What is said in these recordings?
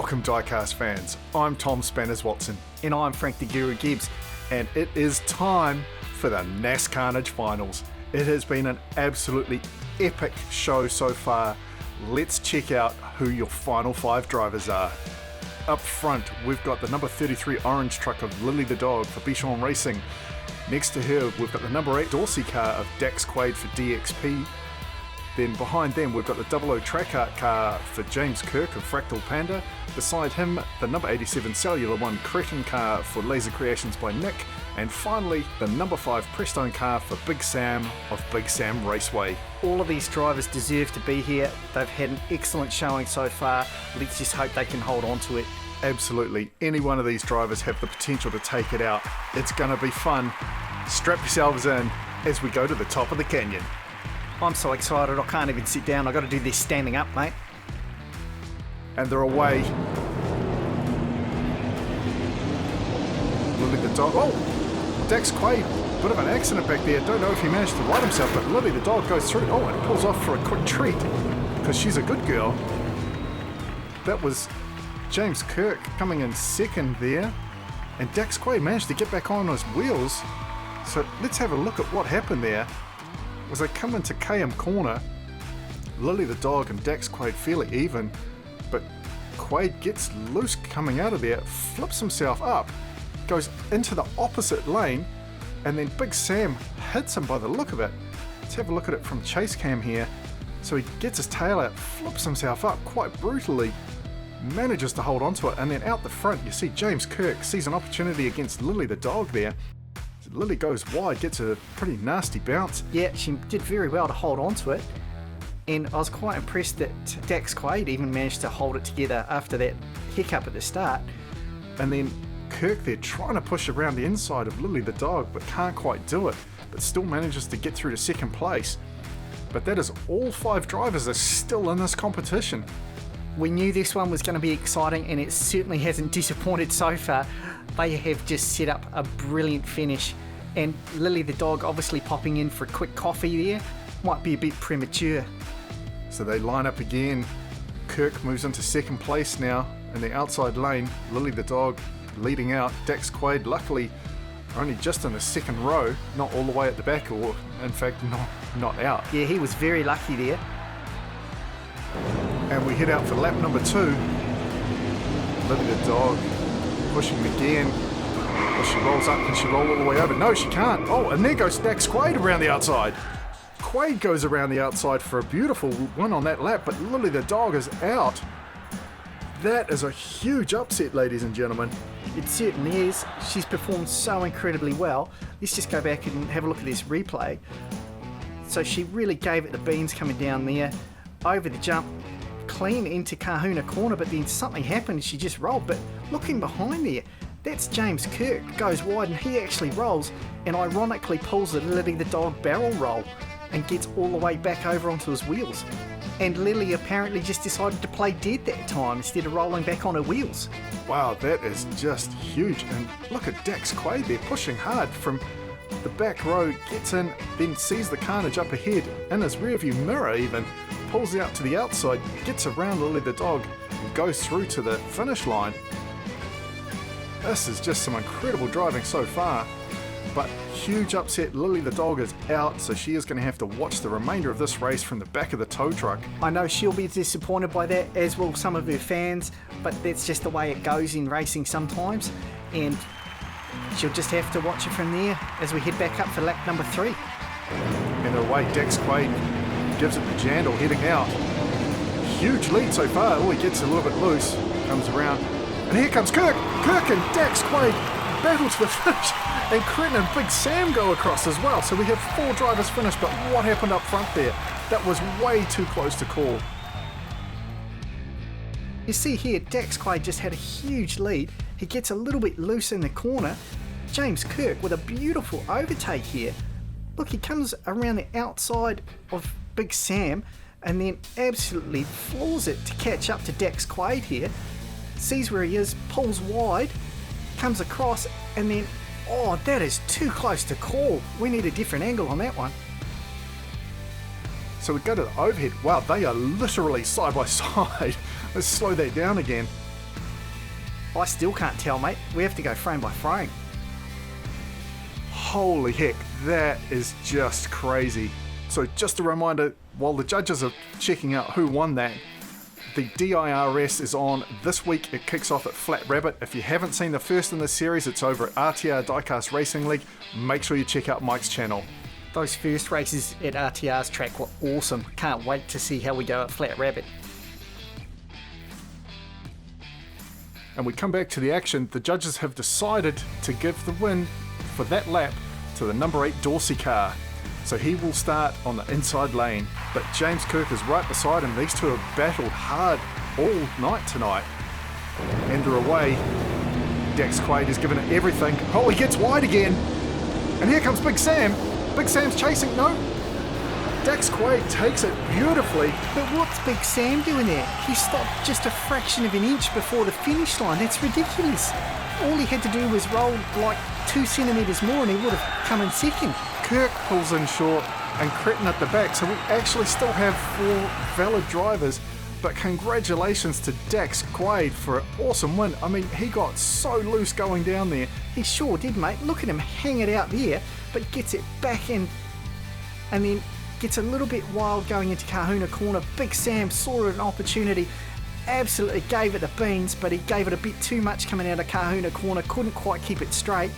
Welcome Diecast fans, I'm Tom Spanners Watson. And I'm Frank the Guru Gibbs. And it is time for the NASCARNAGE finals. It has been an absolutely epic show so far. Let's check out who your final 5 drivers are. Up front, we've got the number 33 orange truck of Lily the Dog for Bichon Racing. Next to her, we've got the number 8 Dorcy car of Quade for DXP. Then behind them, we've got the 00 track art car for James Kirk of Fractal Panda. Beside him, the number 87 Cellular 1 Cretin car for LaserCreationsByNick. And finally, the number 5 Prestone car for Big Samm of Big Samm Raceway. All of these drivers deserve to be here. They've had an excellent showing so far. Let's just hope they can hold on to it. Absolutely. Any one of these drivers have the potential to take it out. It's going to be fun. Strap yourselves in as we go to the top of the canyon. I'm so excited I can't even sit down. I've got to do this standing up, mate. And they're away. Lily the Dog. Oh! Quade. Bit of an accident back there. Don't know if he managed to right himself, but Lily the Dog goes through. Oh, and pulls off for a quick treat. Because she's a good girl. That was James Kirk coming in second there. And Quade managed to get back on his wheels. So let's have a look at what happened there. As they come into KM corner, Lily the Dog and Quade fairly even, but Quade gets loose coming out of there, flips himself up, goes into the opposite lane, and then Big Samm hits him by the look of it. Let's have a look at it from chase cam here. So he gets his tail out, flips himself up quite brutally, manages to hold onto it, and then out the front you see James Kirk sees an opportunity against Lily the Dog there. Lily goes wide, gets a pretty nasty bounce. Yeah, she did very well to hold on to it. And I was quite impressed that Quade even managed to hold it together after that hiccup at the start. And then Kirk there trying to push around the inside of Lily the Dog, but can't quite do it, but still manages to get through to second place. But that is all 5 drivers are still in this competition. We knew this one was going to be exciting, and it certainly hasn't disappointed so far. They have just set up a brilliant finish, and Lily the Dog obviously popping in for a quick coffee there might be a bit premature. So they line up again. Kirk moves into second place now in the outside lane. Lily the Dog leading out. Quade luckily only just in the second row, not all the way at the back, or in fact not out. Yeah, he was very lucky there. And we head out for lap number 2. Lily the Dog pushing again. Well, she rolls up. Can she roll all the way over? No, she can't. Oh, and there goes Quade around the outside. Quade goes around the outside for a beautiful win on that lap, but Lily the Dog is out. That is a huge upset, ladies and gentlemen. It certainly is. She's performed so incredibly well. Let's just go back and have a look at this replay. So she really gave it the beans coming down there. Over the jump, clean into Kahuna corner, but then something happened and she just rolled. But looking behind there, that's James Kirk, goes wide and he actually rolls and ironically pulls the Lily the Dog barrel roll and gets all the way back over onto his wheels. And Lily apparently just decided to play dead that time instead of rolling back on her wheels. Wow, that is just huge. And look at Quade there pushing hard from the back row, gets in, then sees the carnage up ahead in his rearview mirror even, pulls out to the outside, gets around Lily the Dog and goes through to the finish line. This is just some incredible driving so far, but huge upset. Lily the Dog is out, so she is going to have to watch the remainder of this race from the back of the tow truck. I know she'll be disappointed by that, as will some of her fans, but that's just the way it goes in racing sometimes, and she'll just have to watch it from there as we head back up for lap number 3. And away Quade gives it to Jandal heading out. Huge lead so far. Oh, he gets a little bit loose, comes around, and here comes Kirk. Kirk and Quade battle to the finish, and Cretin and Big Samm go across as well. So we have 4 drivers finished, but what happened up front there? That was way too close to call. You see here, Quade just had a huge lead. He gets a little bit loose in the corner. James Kirk with a beautiful overtake here. Look, he comes around the outside of Big Samm and then absolutely floors it to catch up to Quade here. Sees where he is, pulls wide, comes across, and then, oh, that is too close to call. We need a different angle on that one. So we go to the overhead. Wow, they are literally side by side. Let's slow that down again. I still can't tell, mate. We have to go frame by frame. Holy heck, that is just crazy. So just a reminder, while the judges are checking out who won that, the DIRS is on this week. It kicks off at Flat Rabbit. If you haven't seen the first in the series, it's over at RTR Diecast Racing League. Make sure you check out Mike's channel. Those first races at RTR's track were awesome. Can't wait to see how we go at Flat Rabbit. And we come back to the action. The judges have decided to give the win for that lap to the number 8 Dorcy car. So he will start on the inside lane, but James Kirk is right beside him. These two have battled hard all night tonight. And they're away. Dax Quade is giving it everything. Oh, he gets wide again. And here comes Big Samm. Big Sam's chasing. No. Dax Quade takes it beautifully. But what's Big Samm doing there? He stopped just a fraction of an inch before the finish line. That's ridiculous. All he had to do was roll like 2 centimetres more and he would have come in second. Kirk pulls in short and Cretin at the back, so we actually still have 4 valid drivers. But congratulations to Dax Quade for an awesome win. I mean, he got so loose going down there. He sure did, mate. Look at him hang it out there, but gets it back in and then gets a little bit wild going into Kahuna Corner. Big Samm saw an opportunity, absolutely gave it the beans, but he gave it a bit too much coming out of Kahuna Corner, couldn't quite keep it straight,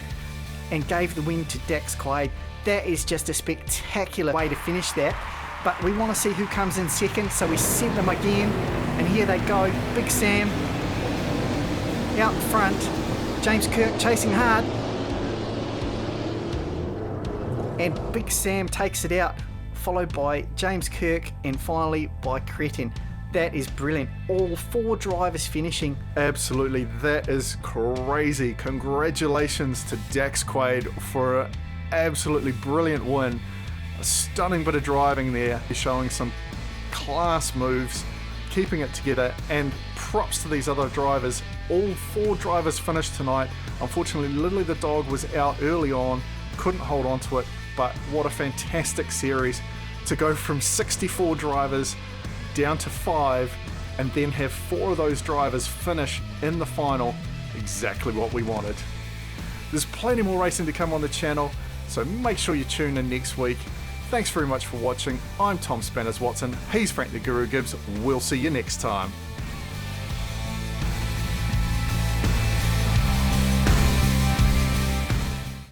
and gave the win to Dax Quade. That is just a spectacular way to finish that. But we want to see who comes in second, so we send them again, and here they go. Big Samm out in front, James Kirk chasing hard, and Big Samm takes it out, followed by James Kirk and finally by Cretin. That is brilliant. All 4 drivers finishing. Absolutely, that is crazy. Congratulations to Dax Quade for an absolutely brilliant win. A stunning bit of driving there, showing some class moves, keeping it together, and props to these other drivers. All 4 drivers finished tonight. Unfortunately, Lily the dog was out early on, couldn't hold on to it, but what a fantastic series to go from 64 drivers down to 5 and then have 4 of those drivers finish in the final. Exactly what we wanted. There's plenty more racing to come on the channel, so make sure you tune in next week. Thanks very much for watching. I'm Tom Spanners Watson. He's Frank the Guru Gibbs. We'll see you next time.